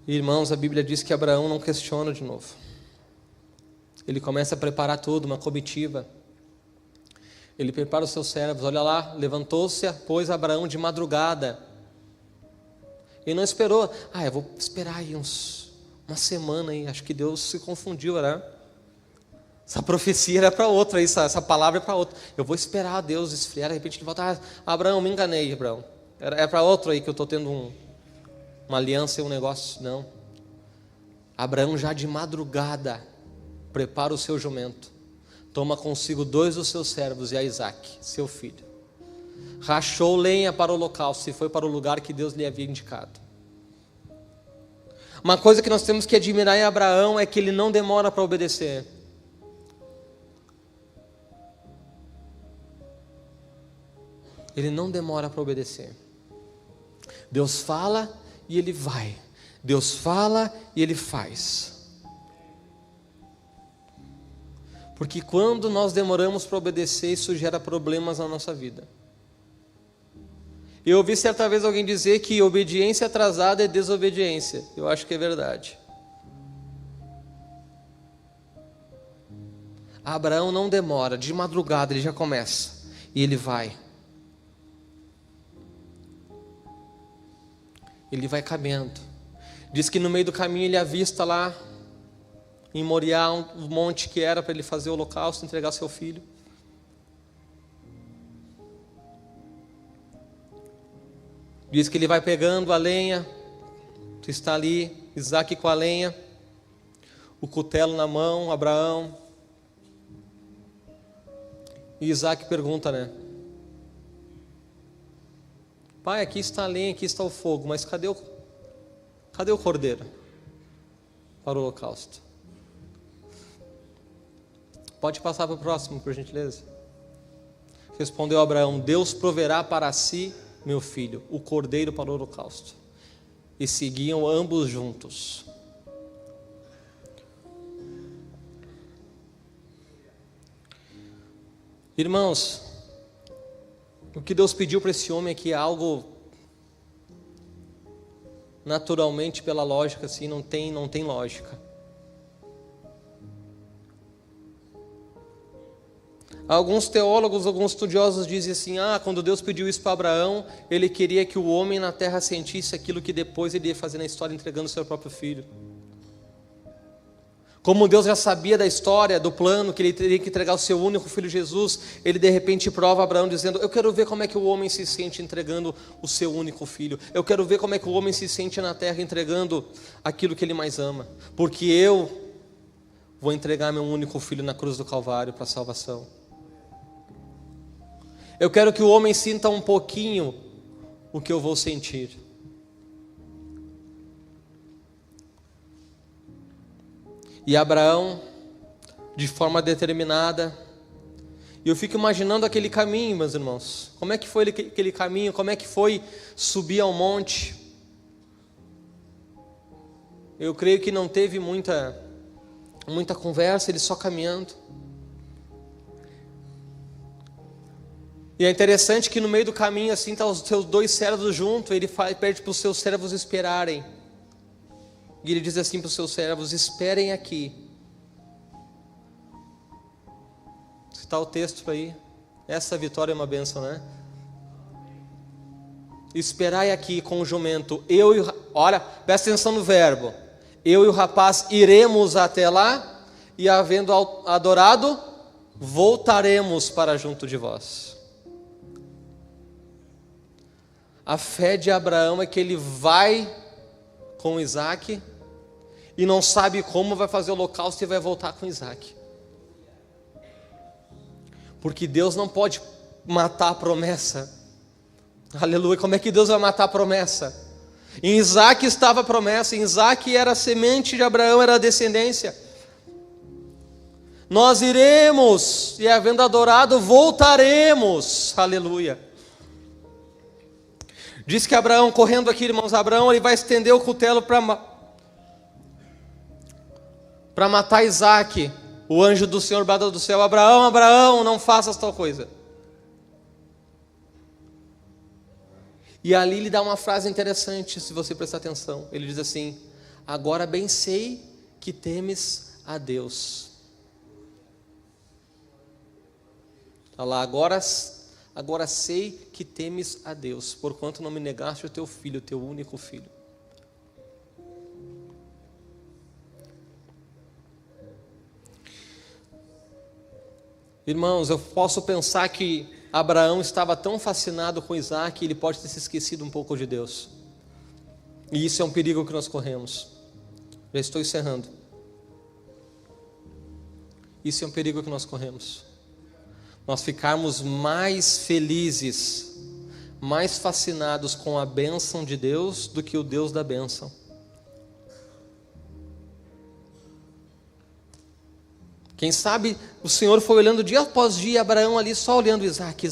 Irmãos, a Bíblia diz que Abraão não questiona de novo. Ele começa a preparar tudo, uma comitiva. Ele prepara os seus servos, olha lá, levantou-se, pois Abraão de madrugada. Ele não esperou, eu vou esperar aí uma semana aí, acho que Deus se confundiu, né? Essa profecia era para outra, essa palavra é para outra. Eu vou esperar Deus esfriar, de repente ele volta, Abraão, me enganei, Abraão. É para outro aí que eu estou tendo uma aliança e um negócio. Não. Abraão já de madrugada prepara o seu jumento, toma consigo 2 dos seus servos e a Isaque, seu filho. Rachou lenha para o holocausto e foi para o lugar que Deus lhe havia indicado. Uma coisa que nós temos que admirar em Abraão é que ele não demora para obedecer. Ele não demora para obedecer. Deus fala e ele vai. Deus fala e ele faz. Porque quando nós demoramos para obedecer, isso gera problemas na nossa vida. Eu ouvi certa vez alguém dizer que obediência atrasada é desobediência. Eu acho que é verdade. Abraão não demora, de madrugada ele já começa. E ele vai. Ele vai caminhando. Diz que no meio do caminho ele avista lá em Moriá um monte que era para ele fazer o holocausto, entregar seu filho. Diz que ele vai pegando a lenha, está ali, Isaque com a lenha, o cutelo na mão, Abraão. E Isaque pergunta, né? Pai, aqui está a lenha, aqui está o fogo, mas cadê o cordeiro para o holocausto? Pode passar para o próximo, por gentileza. Respondeu Abraão: Deus proverá para si, meu filho, o cordeiro para o holocausto. E seguiam ambos juntos. Irmãos, o que Deus pediu para esse homem aqui é algo naturalmente, pela lógica, assim, não tem lógica. Alguns teólogos, alguns estudiosos dizem assim, quando Deus pediu isso para Abraão, ele queria que o homem na terra sentisse aquilo que depois ele ia fazer na história, entregando o seu próprio filho. Como Deus já sabia da história, do plano, que ele teria que entregar o seu único filho Jesus, ele de repente prova a Abraão dizendo, eu quero ver como é que o homem se sente entregando o seu único filho. Eu quero ver como é que o homem se sente na terra entregando aquilo que ele mais ama. Porque eu vou entregar meu único filho na cruz do Calvário para a salvação. Eu quero que o homem sinta um pouquinho o que eu vou sentir. E Abraão, de forma determinada, e eu fico imaginando aquele caminho, meus irmãos. Como é que foi aquele caminho? Como é que foi subir ao monte? Eu creio que não teve muita conversa, ele só caminhando. E é interessante que no meio do caminho, assim, tá os seus 2 servos juntos. Ele pede para os seus servos esperarem. E ele diz assim para os seus servos, esperem aqui. Está o texto aí. Essa vitória é uma bênção, né? Esperai aqui com o jumento. Olha, presta atenção no verbo. Eu e o rapaz iremos até lá, e havendo adorado, voltaremos para junto de vós. A fé de Abraão é que ele vai com Isaque e não sabe como vai fazer o holocausto e vai voltar com Isaque. Porque Deus não pode matar a promessa Aleluia. Como é que Deus vai matar a promessa? Em Isaac estava a promessa, em Isaac era a semente de Abraão, era a descendência. Nós iremos, e havendo adorado, voltaremos. Aleluia. Diz que Abraão, correndo aqui, irmãos, Abraão, ele vai estender o cutelo para matar Isaac. O anjo do Senhor brada do céu: Abraão, Abraão, não faças tal coisa. E ali ele dá uma frase interessante, se você prestar atenção. Ele diz assim: agora bem sei que temes a Deus. Olha lá, agora sei que temes a Deus, porquanto não me negaste o teu filho, o teu único filho. Irmãos, eu posso pensar que Abraão estava tão fascinado com Isaac, ele pode ter se esquecido um pouco de Deus. E isso é um perigo que nós corremos. Já estou encerrando. Isso é um perigo que nós corremos. Nós ficarmos mais felizes, mais fascinados com a bênção de Deus do que o Deus da bênção. Quem sabe o Senhor foi olhando dia após dia, Abraão ali só olhando Isaac.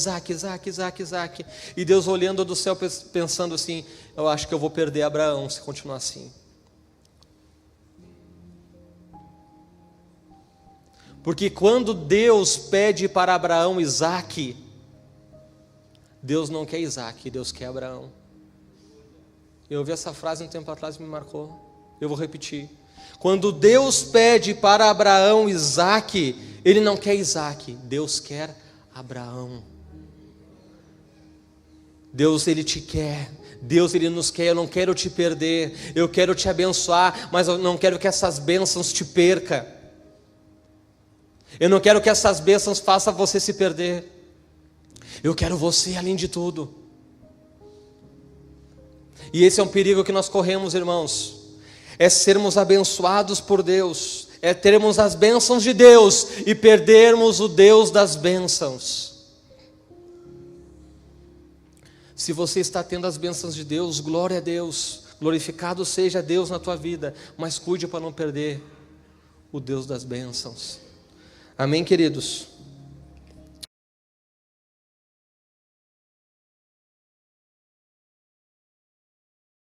E Deus olhando do céu pensando assim: eu acho que eu vou perder Abraão se continuar assim. Porque quando Deus pede para Abraão Isaac, Deus não quer Isaac, Deus quer Abraão. Eu ouvi essa frase um tempo atrás e me marcou. Eu vou repetir. Quando Deus pede para Abraão Isaac, Ele não quer Isaac, Deus quer Abraão. Deus, Ele te quer. Deus, Ele nos quer. Eu não quero te perder, eu quero te abençoar, mas eu não quero que essas bênçãos te perca. Eu não quero que essas bênçãos façam você se perder. Eu quero você além de tudo. E esse é um perigo que nós corremos, irmãos. É sermos abençoados por Deus, é termos as bênçãos de Deus e perdermos o Deus das bênçãos. Se você está tendo as bênçãos de Deus, glória a Deus, glorificado seja Deus na tua vida, mas cuide para não perder o Deus das bênçãos. Amém, queridos?